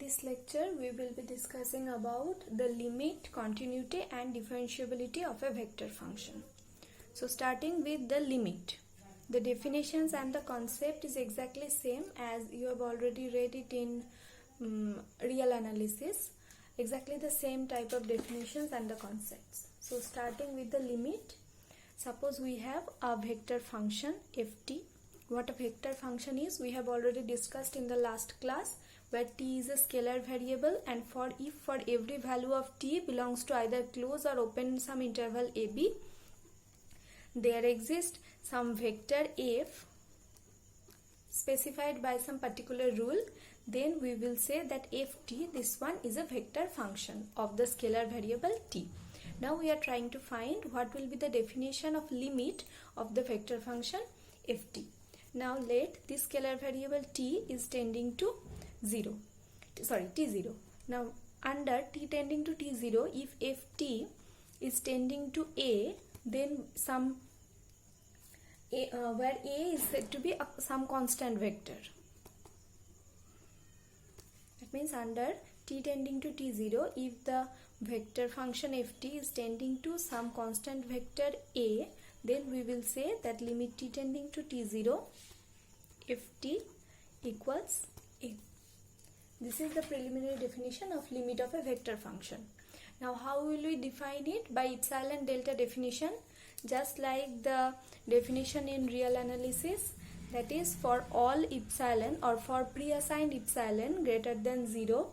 this lecture, we will be discussing about the limit, continuity and differentiability of a vector function. So starting with the limit. The definitions and the concept is exactly same as you have already read it in real analysis. Exactly the same type of definitions and the concepts. So starting with the limit. Suppose we have a vector function ft. What a vector function is, we have already discussed in the last class, where t is a scalar variable, and if for every value of t belongs to either close or open some interval ab, there exists some vector f specified by some particular rule, then we will say that ft, this one is a vector function of the scalar variable t. Now we are trying to find what will be the definition of limit of the vector function ft. Now let this scalar variable t is tending to t0. Now under t tending to t0, if ft is tending to a, then where a is said to be some constant vector. That means under t tending to t0, if the vector function ft is tending to some constant vector a, then we will say that limit t tending to t0 ft equals a. This is the preliminary definition of limit of a vector function. Now how will we define it? By epsilon delta definition, just like the definition in real analysis, that is for all epsilon or for pre-assigned epsilon greater than 0,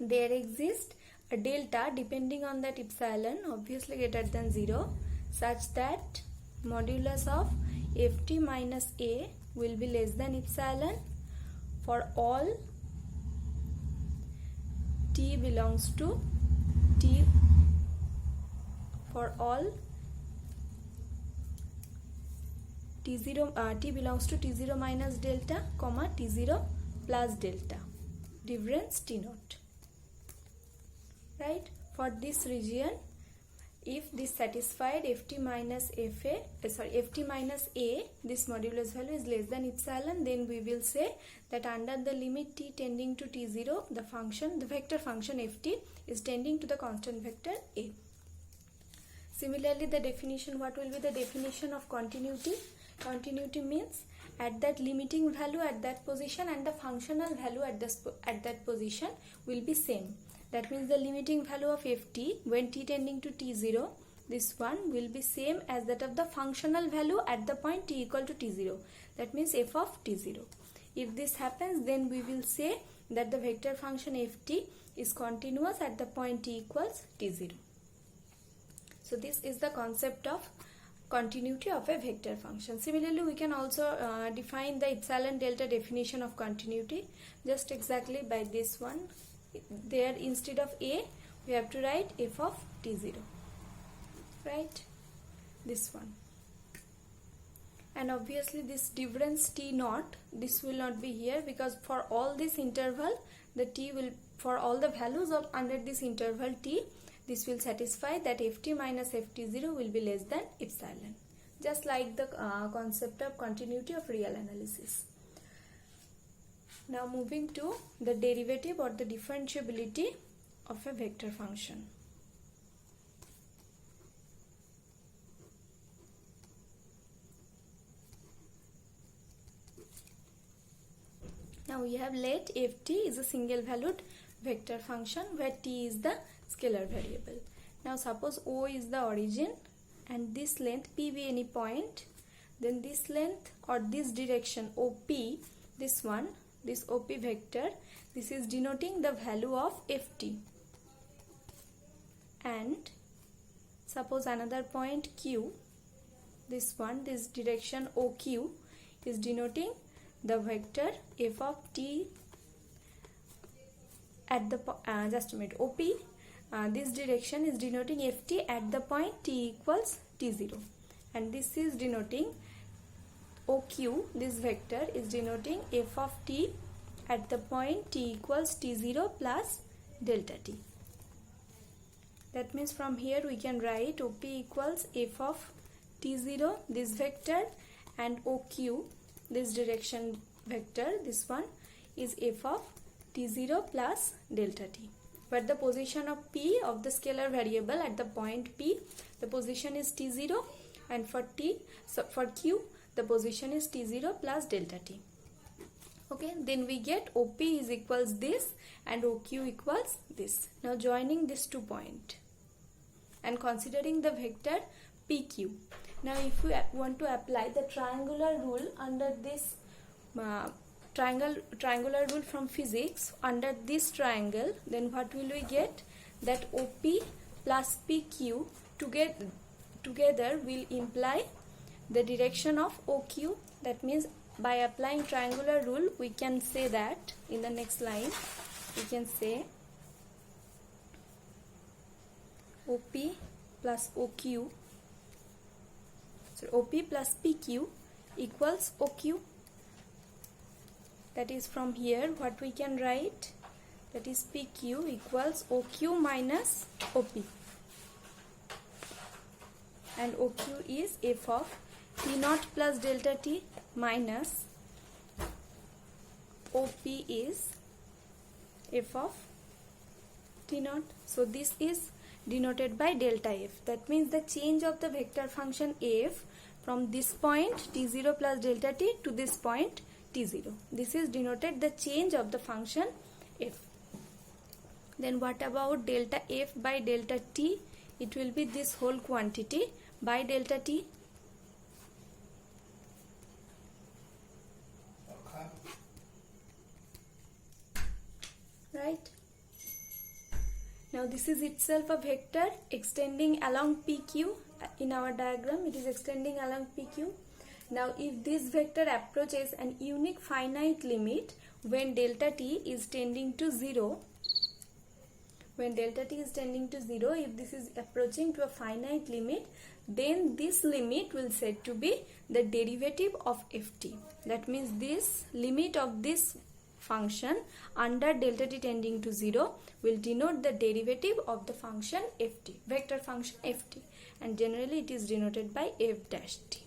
there exists a delta depending on that epsilon, obviously greater than 0, such that modulus of ft minus a will be less than epsilon for all t belongs to t, for all t belongs to t0 minus delta, comma t0 plus delta, difference t naught. Right? For this region, if this satisfied ft minus a, this modulus value is less than epsilon, then we will say that under the limit t tending to t0, the vector function ft is tending to the constant vector a. Similarly, the definition, what will be the definition of continuity? Continuity means at that limiting value at that position and the functional value at that position will be same. That means the limiting value of ft when t tending to t0, this one will be same as that of the functional value at the point t equal to t0. That means f of t0. If this happens, then we will say that the vector function ft is continuous at the point t equals t0. So this is the concept of continuity of a vector function. Similarly, we can also define the epsilon delta definition of continuity just exactly by this one. There, instead of a, we have to write f of t0, right? This one. And obviously this difference t naught, this will not be here, because for all this interval, the t will, for all the values of under this interval t, this will satisfy that ft minus ft0 will be less than epsilon, just like the concept of continuity of real analysis. Now moving to the derivative or the differentiability of a vector function. Now we have let ft is a single valued vector function where t is the scalar variable. Now suppose O is the origin and this length p be any point, then this length or this direction OP, this one, this OP vector, this is denoting the value of ft. And suppose another point Q, this one, this direction OQ is denoting the vector f of t at the just a minute, OP, this direction is denoting ft at the point t equals t0, and this is denoting OQ, this vector is denoting f of t at the point t equals t0 plus delta t. That means from here we can write OP equals f of t0, this vector, and OQ, this direction vector, this one, is f of t0 plus delta t, where the position of p of the scalar variable at the point p, the position is t0, and for q the position is t0 plus delta t. Okay, then we get OP is equals this and OQ equals this. Now joining these 2 points and considering the vector PQ. Now if we want to apply the triangular rule under this triangular rule from physics under this triangle, then what will we get? That OP plus PQ together will imply the direction of OQ. That means by applying triangular rule we can say that in the next line we can say OP plus OQ, so OP plus PQ equals OQ. That is from here what we can write, that is PQ equals OQ minus OP, and OQ is f of T0 plus delta T minus OP is f of T0. So this is denoted by delta f. That means the change of the vector function f from this point T0 plus delta T to this point T0. This is denoted the change of the function f. Then what about delta f by delta T? It will be this whole quantity by delta T. Right? Now this is itself a vector extending along PQ. In our diagram it is extending along PQ. Now if this vector approaches an unique finite limit when delta t is tending to 0, if this is approaching to a finite limit, then this limit will said to be the derivative of ft. That means this limit of this function under delta t tending to 0 will denote the derivative of the function ft, vector function ft, and generally it is denoted by f dash t.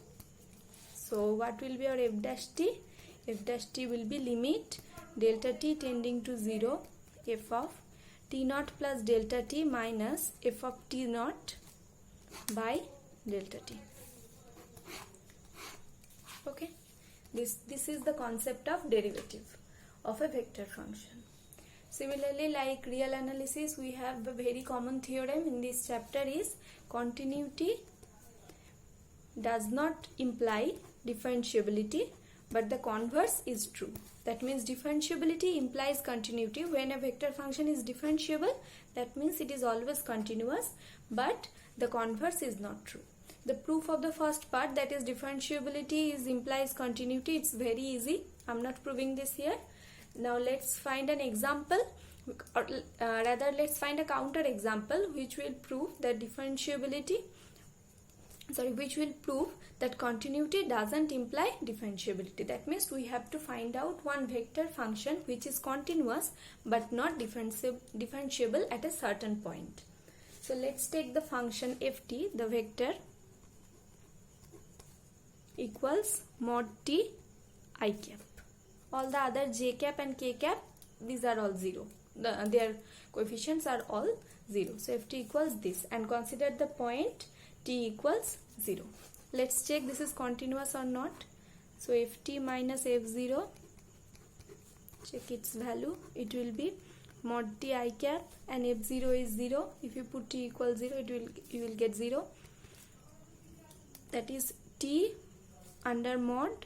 So what will be our f dash t? F dash t will be limit delta t tending to 0 f of T0 plus delta t minus f of T0 by delta t. Okay, this is the concept of derivative of a vector function. Similarly, like real analysis, we have a very common theorem in this chapter is continuity does not imply differentiability, but the converse is true. That means differentiability implies continuity. When a vector function is differentiable, that means it is always continuous, but the converse is not true. The proof of the first part, that is differentiability implies continuity, it's very easy. I'm not proving this here. Now let's find an example, or rather let's find a counter example which will prove that which will prove that continuity doesn't imply differentiability. That means we have to find out one vector function which is continuous but not differentiable at a certain point. So let's take the function ft, the vector equals mod t I cap. All the other j cap and k cap, these are all 0. Their coefficients are all 0. So ft equals this, and consider the point t equals 0. Let's check this is continuous or not. So ft minus f0, check its value, it will be mod t I cap, and f0 is 0. If you put t equals 0, you will get 0. That is t under mod,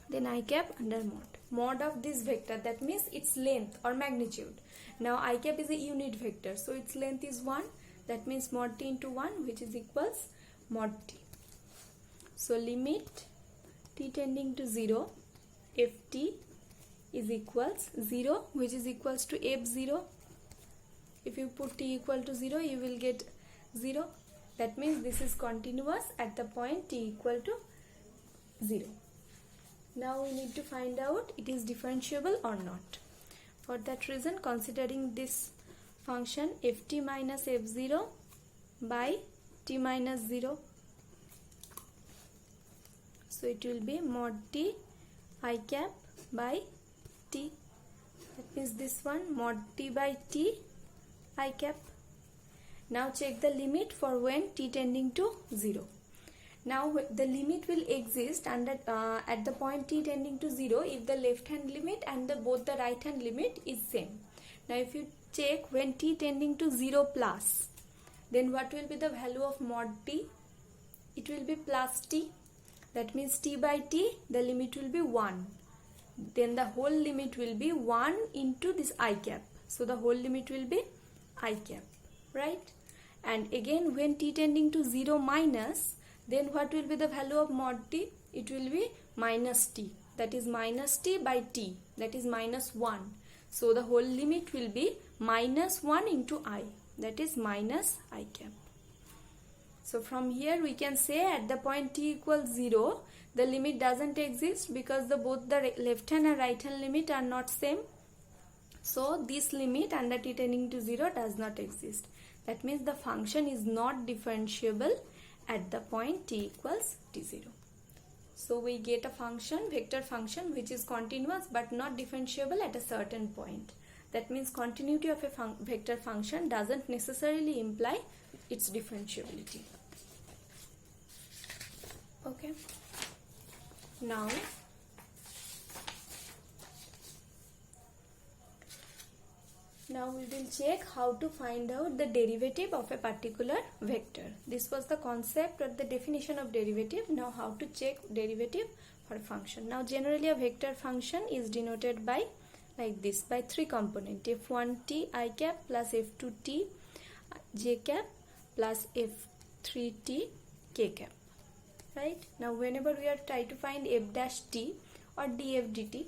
then I cap under mod of this vector, that means its length or magnitude. Now I cap is a unit vector, so its length is 1, that means mod t into 1, which is equals mod t. So limit t tending to 0, ft is equals 0, which is equals to f0. If you put t equal to 0, you will get 0. That means this is continuous at the point t equal to 0. Now we need to find out it is differentiable or not. For that reason, considering this function ft minus f0 by t minus 0, so it will be mod t I cap by t. That is this one, mod t by t I cap. Now check the limit for when t tending to 0. Now the limit will exist under at the point t tending to 0 if the left hand limit and both the right hand limit is same. Now if you check when t tending to 0 plus, then what will be the value of mod t? It will be plus t. That means t by t, the limit will be 1. Then the whole limit will be 1 into this I cap. So the whole limit will be I cap, right? And again when t tending to 0 minus, then what will be the value of mod t? It will be minus t. That is minus t by t. That is minus 1. So the whole limit will be minus 1 into I. That is minus I cap. So from here we can say at the point t equals 0, the limit doesn't exist because both the left hand and right hand limit are not same. So this limit under t tending to 0 does not exist. That means the function is not differentiable at the point t equals t0. So we get a function, vector function, which is continuous but not differentiable at a certain point. That means continuity of a vector function doesn't necessarily imply its differentiability. Okay. Now we will check how to find out the derivative of a particular vector. This was the concept or the definition of derivative. Now how to check derivative for a function. Now generally a vector function is denoted by like this, by three components: f1t I cap plus f2t j cap plus f3t k cap. Right? Now whenever we are trying to find f dash t or df dt,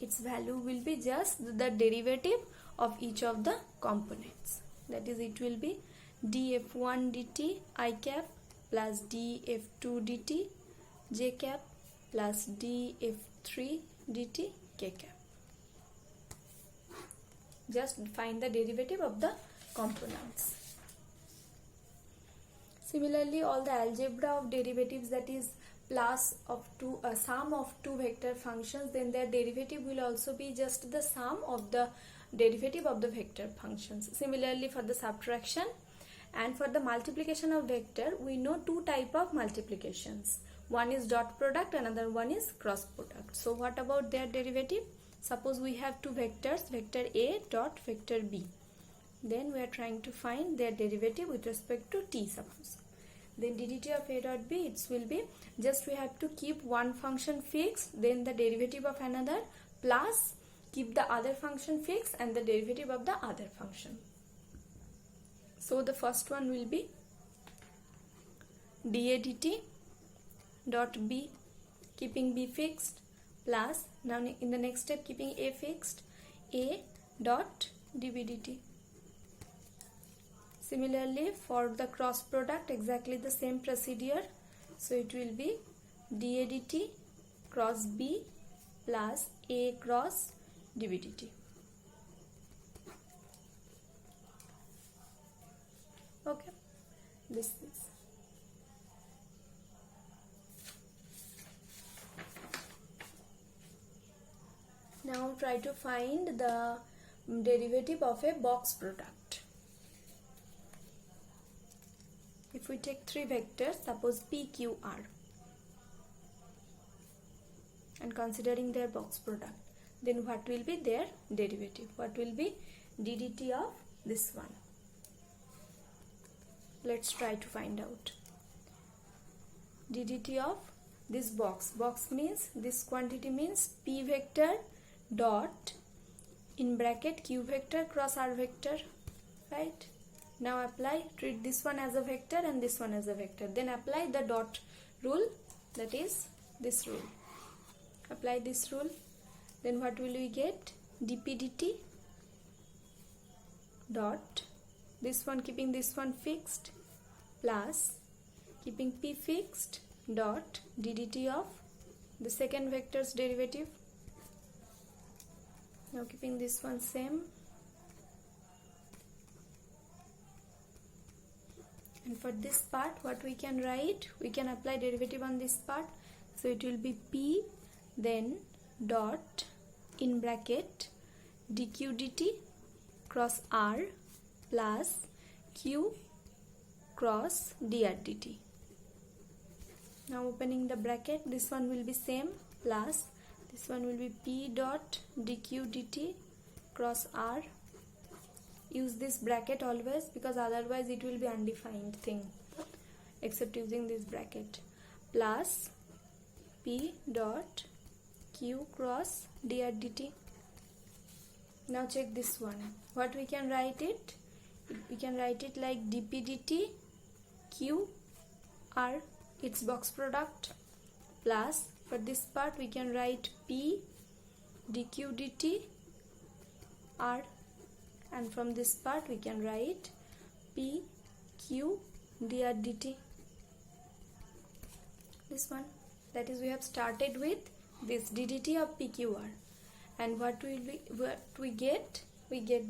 its value will be just the derivative of each of the components. That is, it will be df1 dt I cap plus df2 dt j cap plus df3 dt k cap. Just find the derivative of the components. Similarly, all the algebra of derivatives, that is plus of sum of two vector functions, then their derivative will also be just the sum of the derivative of the vector functions. Similarly, for the subtraction and for the multiplication of vector, we know two type of multiplications. One is dot product, another one is cross product. So what about their derivative? Suppose we have two vectors, vector A dot vector B. Then we are trying to find their derivative with respect to t, suppose. Then ddt of A dot B, it will be just we have to keep one function fixed, then the derivative of another, plus keep the other function fixed and the derivative of the other function. So the first one will be dA dt dot B, keeping B fixed, plus now in the next step keeping A fixed, A dot dB dt. Similarly, for the cross product, exactly the same procedure. So it will be dA dt cross B plus A cross dB dt. Okay, this is. Now try to find the derivative of a box product. If we take three vectors, suppose P, Q, R, and considering their box product, then what will be their derivative? What will be ddt of this one? Let's try to find out. Ddt of this box. Box means, this quantity means P vector dot in bracket Q vector cross R vector, right? Now apply, treat this one as a vector and this one as a vector. Then apply the dot rule, that is this rule. Apply this rule. Then what will we get? dp dt dot, this one keeping this one fixed, plus keeping P fixed dot ddt of the second vector's derivative. Now keeping this one same. And for this part, what we can write? We can apply derivative on this part. So it will be P then dot in bracket dq dt cross r plus q cross dr dt. Now opening the bracket, this one will be same, plus this one will be p dot dq dt cross r. Use this bracket always, because otherwise it will be undefined thing except using this bracket, plus p dot q cross dr dt. Now check this one. What we can write it? We can write it like dp dt q r, its box product, plus for this part we can write p dq dt r, and from this part we can write p q dr dt. This one, that is, we have started with this ddt of pqr, and what we get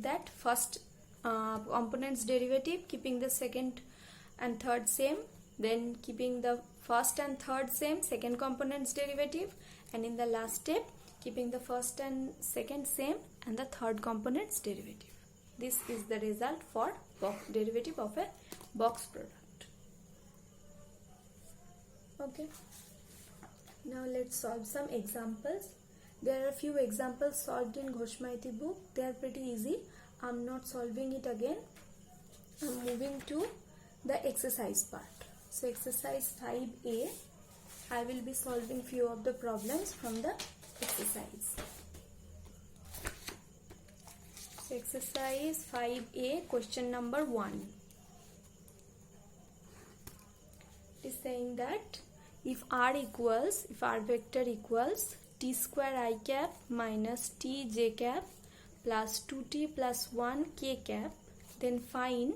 that first component's derivative, keeping the second and third same, then keeping the first and third same, second component's derivative, and in the last step keeping the first and second same and the third component's derivative. This is the result for derivative of a box product. Okay, now let's solve some examples. There are a few examples solved in Ghosh Maiti book. They are pretty easy. I'm not solving it again. I'm moving to the exercise part. So exercise 5a, I will be solving few of the problems from the exercise. So exercise 5a, question number 1 is saying that if r vector equals t square I cap minus t j cap plus 2t plus 1 k cap, then find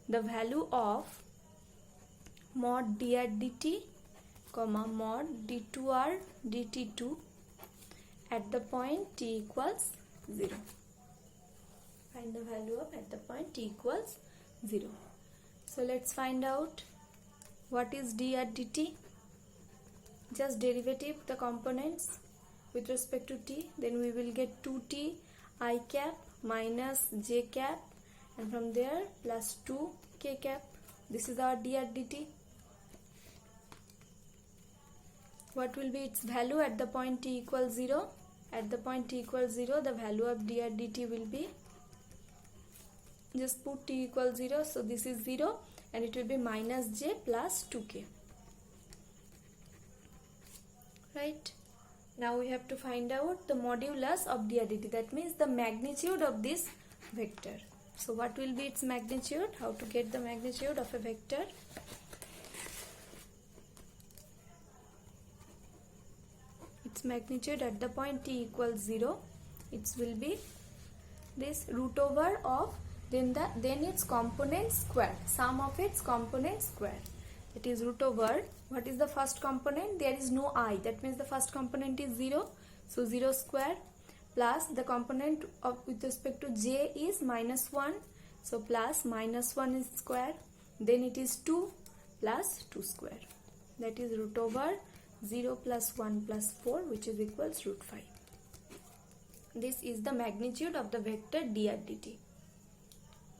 the value of mod dr dt, mod d2r dt2 at the point t equals 0. Find the value of at the point t equals 0. So let's find out what is dr dt. Just derivative the components with respect to t, then we will get 2t I cap minus j cap, and from there plus 2 k cap. This is our dr dt. What will be its value at the point t equals 0? At the point t equals 0, the value of dr dt will be, just put t equals 0, so this is 0, and it will be minus j plus 2k. Right? Now we have to find out the modulus of dr dt, that means the magnitude of this vector. So what will be its magnitude? How to get the magnitude of a vector? Its magnitude at the point t equals 0, it will be this root over of then its component square, sum of its component square. It is root over, what is the first component? There is no I, that means the first component is 0, so 0 square, plus the component of with respect to j is minus 1, so plus minus 1 is square, then it is 2 plus 2 square, that is root over 0 plus 1 plus 4, which is equals root 5. This is the magnitude of the vector dr dt.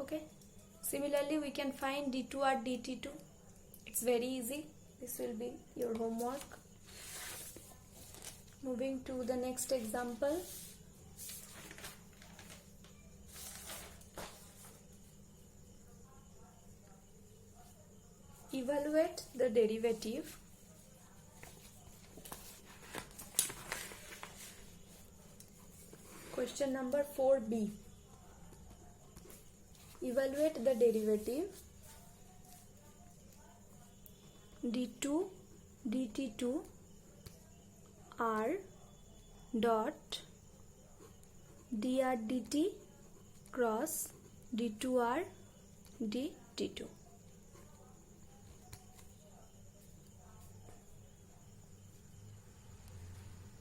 Okay, similarly we can find d2r dt2. It's very easy. This will be your homework. Moving to the next example. Evaluate the derivative question number 4b. Evaluate the derivative d2 dt2 r dot dr dt cross d2r dt2.